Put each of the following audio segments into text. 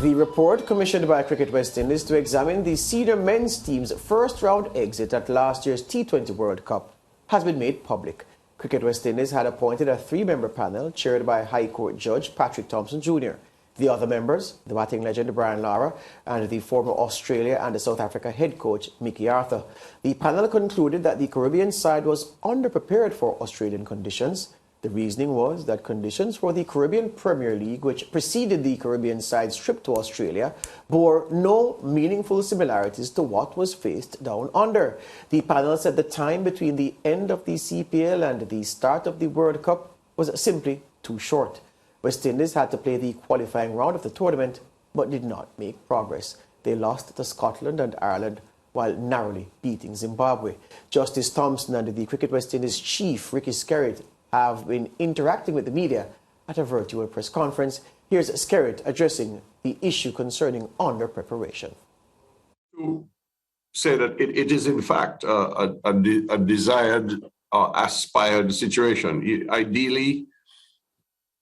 The report, commissioned by Cricket West Indies to examine the senior men's team's first-round exit at last year's T20 World Cup, has been made public. Cricket West Indies had appointed a three-member panel chaired by High Court Judge Patrick Thompson Jr. The other members, the batting legend Brian Lara and the former Australia and South Africa head coach Mickey Arthur. The panel concluded that the Caribbean side was underprepared for Australian conditions. The reasoning was that conditions for the Caribbean Premier League, which preceded the Caribbean side's trip to Australia, bore no meaningful similarities to what was faced down under. The panel said the time between the end of the CPL and the start of the World Cup was simply too short. West Indies had to play the qualifying round of the tournament, but did not make progress. They lost to Scotland and Ireland while narrowly beating Zimbabwe. Justice Thompson and the Cricket West Indies chief, Ricky Skerritt, have been interacting with the media at a virtual press conference. Here's Skerritt addressing the issue concerning under-preparation. To say that it is in fact a desired or aspired situation. Ideally,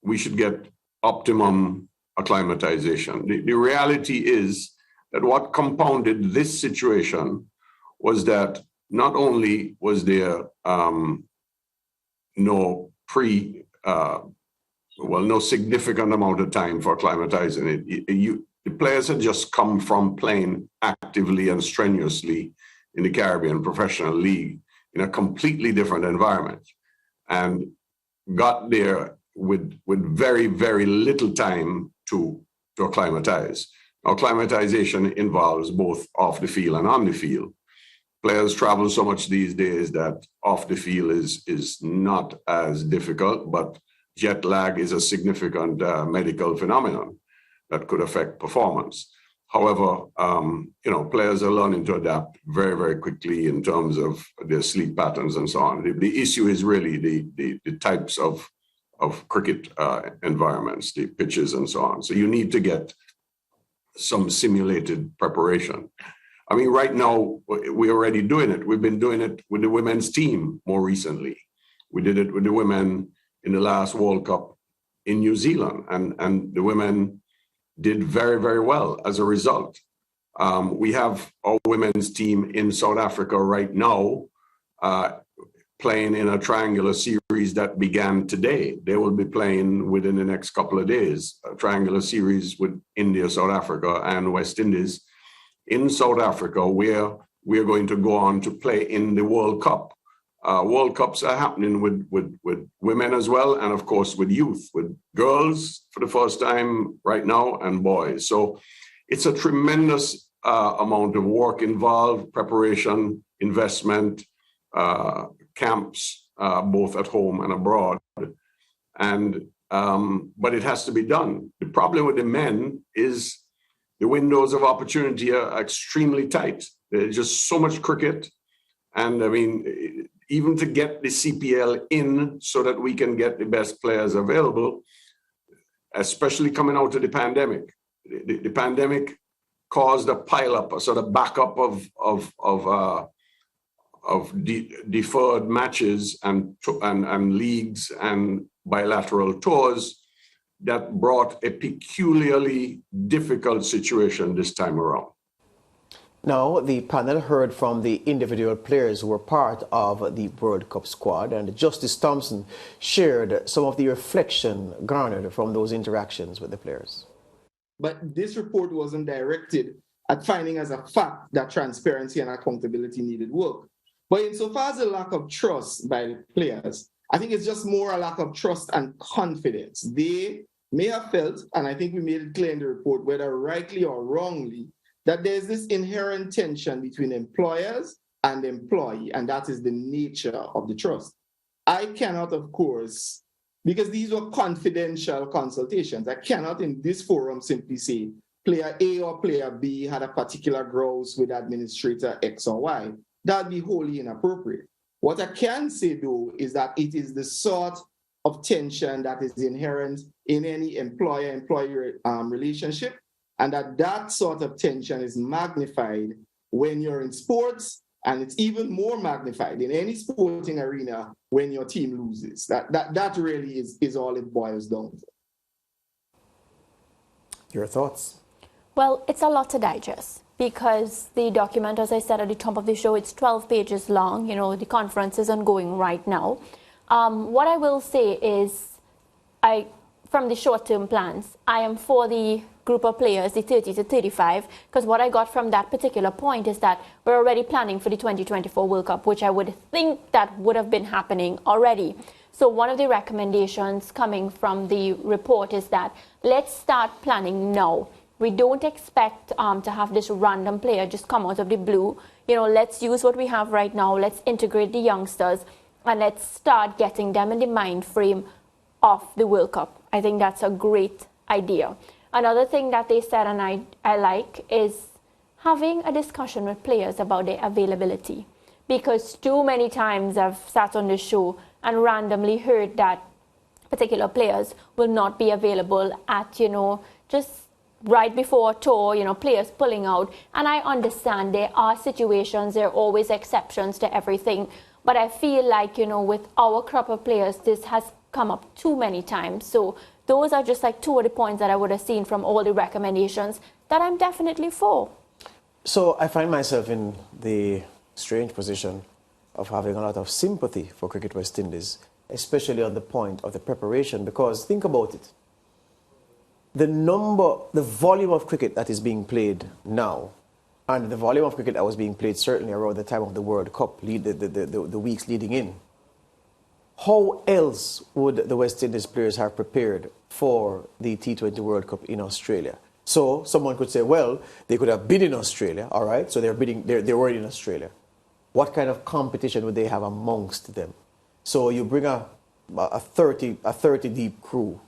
we should get optimum acclimatization. The reality is that what compounded this situation was that not only was there no significant amount of time for acclimatizing it. The players had just come from playing actively and strenuously in the Caribbean Professional League in a completely different environment and got there with very, very little time to acclimatize. Now, acclimatization involves both off the field and on the field. Players travel so much these days that off the field is not as difficult, but jet lag is a significant medical phenomenon that could affect performance. However, players are learning to adapt very, very quickly in terms of their sleep patterns and so on. The issue is really the types of cricket environments, the pitches and so on. So you need to get some simulated preparation. I mean, right now, we're already doing it. We've been doing it with the women's team more recently. We did it with the women in the last World Cup in New Zealand, and the women did very, very well as a result. We have our women's team in South Africa right now playing in a triangular series that began today. They will be playing within the next couple of days, a triangular series with India, South Africa, and West Indies in South Africa, where we are going to go on to play in the World Cup. World Cups are happening with women as well, and of course with youth, with girls for the first time right now, and boys. So it's a tremendous amount of work involved, preparation, investment, camps, both at home and abroad. But it has to be done. The problem with the men is the windows of opportunity are extremely tight. There's just so much cricket. And I mean, even to get the CPL in so that we can get the best players available, especially coming out of the pandemic. The pandemic caused a pileup, a sort of backup of deferred matches and leagues and bilateral tours that brought a peculiarly difficult situation this time around. Now, the panel heard from the individual players who were part of the World Cup squad, and Justice Thompson shared some of the reflection garnered from those interactions with the players. But this report wasn't directed at finding as a fact that transparency and accountability needed work. But insofar as a lack of trust by the players, I think it's just more a lack of trust and confidence. They may have felt, and I think we made it clear in the report, whether rightly or wrongly, that there's this inherent tension between employers and employee, and that is the nature of the trust. I cannot, of course, because these were confidential consultations, I cannot in this forum simply say player A or player B had a particular grouse with administrator X or Y. That'd be wholly inappropriate. What I can say, though, is that it is the sort of tension that is inherent in any employer-employee relationship, and that sort of tension is magnified when you're in sports, and it's even more magnified in any sporting arena when your team loses. That really is all it boils down to. Your thoughts? Well, it's a lot to digest because the document, as I said at the top of the show, it's 12 pages long. You know, the conference is ongoing right now. What I will say is, from the short-term plans, I am for the group of players, the 30 to 35, because what I got from that particular point is that we're already planning for the 2024 World Cup, which I would think that would have been happening already. So one of the recommendations coming from the report is that let's start planning now. We don't expect to have this random player just come out of the blue. You know, let's use what we have right now. Let's integrate the youngsters and let's start getting them in the mind frame of the World Cup. I think that's a great idea. Another thing that they said, and I like, is having a discussion with players about their availability. Because too many times I've sat on the show and randomly heard that particular players will not be available at, you know, just right before a tour, you know, players pulling out. And I understand there are situations, there are always exceptions to everything. But I feel like, you know, with our crop of players, this has come up too many times. So those are just like two of the points that I would have seen from all the recommendations that I'm definitely for. So I find myself in the strange position of having a lot of sympathy for Cricket West Indies, especially on the point of the preparation, because think about it. The volume of cricket that is being played now, and the volume of cricket that was being played certainly around the time of the World Cup, the weeks leading in, how else would the West Indies players have prepared for the T20 World Cup in Australia? So someone could say, well, they could have been in Australia, all right? So they're already in Australia. What kind of competition would they have amongst them? So you bring a 30 deep crew.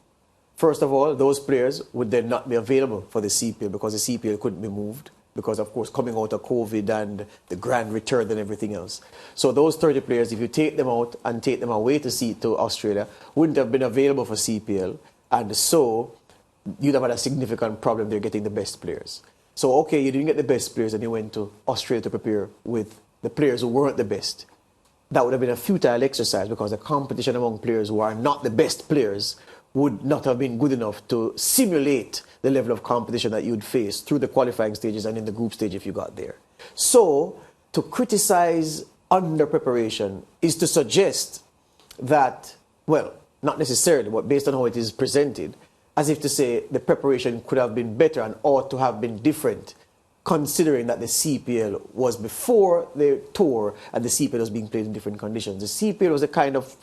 First of all, those players would then not be available for the CPL because the CPL couldn't be moved because, of course, coming out of COVID and the grand return and everything else. So those 30 players, if you take them out and take them away to Australia, wouldn't have been available for CPL. And so you'd have had a significant problem there getting the best players. So, okay, you didn't get the best players and you went to Australia to prepare with the players who weren't the best. That would have been a futile exercise because the competition among players who are not the best players would not have been good enough to simulate the level of competition that you'd face through the qualifying stages and in the group stage if you got there. So, to criticize under preparation is to suggest that, well, not necessarily, but based on how it is presented, as if to say the preparation could have been better and ought to have been different, considering that the CPL was before the tour and the CPL was being played in different conditions. The CPL was a kind of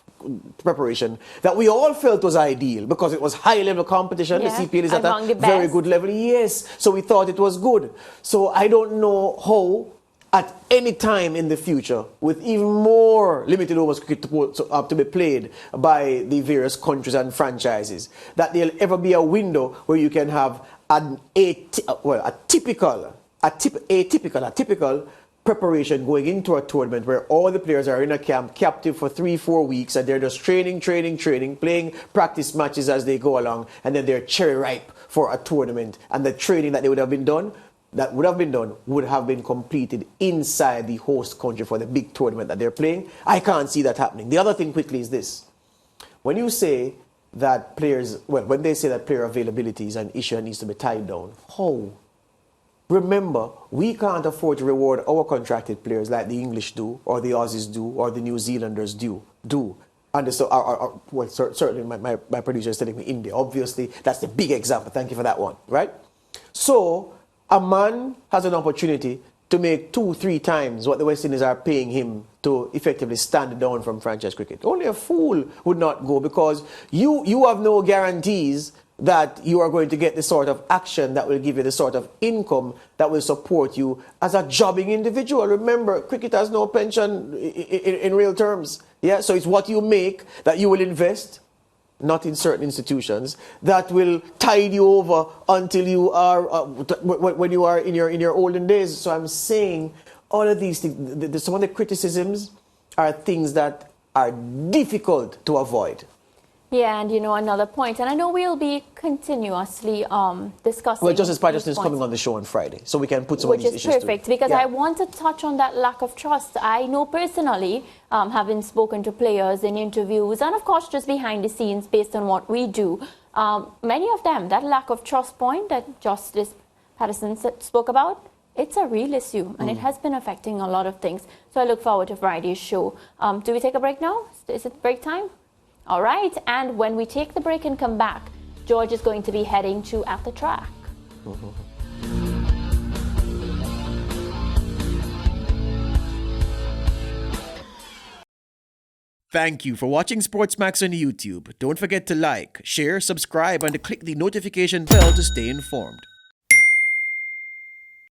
preparation that we all felt was ideal because it was high-level competition. Yeah, the CPL is at a very good level. Yes, so we thought it was good. So I don't know how at any time in the future, with even more limited overs cricket to be played by the various countries and franchises, that there'll ever be a window where you can have a typical preparation going into a tournament where all the players are in a camp, captive for 3-4 weeks, and they're just training, playing practice matches as they go along, and then they're cherry ripe for a tournament. And the training that would have been done would have been completed inside the host country for the big tournament that they're playing. I can't see that happening. The other thing quickly is this. When you say that when they say that player availability is an issue and needs to be tied down, how? Remember, we can't afford to reward our contracted players like the English do, or the Aussies do, or the New Zealanders do. And so, certainly my producer is telling me India. Obviously, that's the big example. Thank you for that one, right? So, a man has an opportunity to make 2-3 times what the West Indies are paying him to effectively stand down from franchise cricket. Only a fool would not go because you have no guarantees that you are going to get the sort of action that will give you the sort of income that will support you as a jobbing individual. Remember, cricket has no pension in real terms. Yeah, so it's what you make that you will invest, not in certain institutions, that will tide you over until you are, when you are in your olden days. So I'm saying all of these things, some of the criticisms are things that are difficult to avoid. Yeah, and another point, and I know we'll be continuously discussing. Well, Justice Patterson is coming on the show on Friday, so we can put some of these issues to it. Which is perfect, because I want to touch on that lack of trust. I know personally, having spoken to players in interviews, and of course just behind the scenes based on what we do, many of them, that lack of trust point that Justice Patterson spoke about, it's a real issue, and it has been affecting a lot of things. So I look forward to Friday's show. Do we take a break now? Is it break time? All right, and when we take the break and come back, George is going to be heading to At the Track. Thank you for watching SportsMax on YouTube. Don't forget to like, share, subscribe, and click the notification bell to stay informed.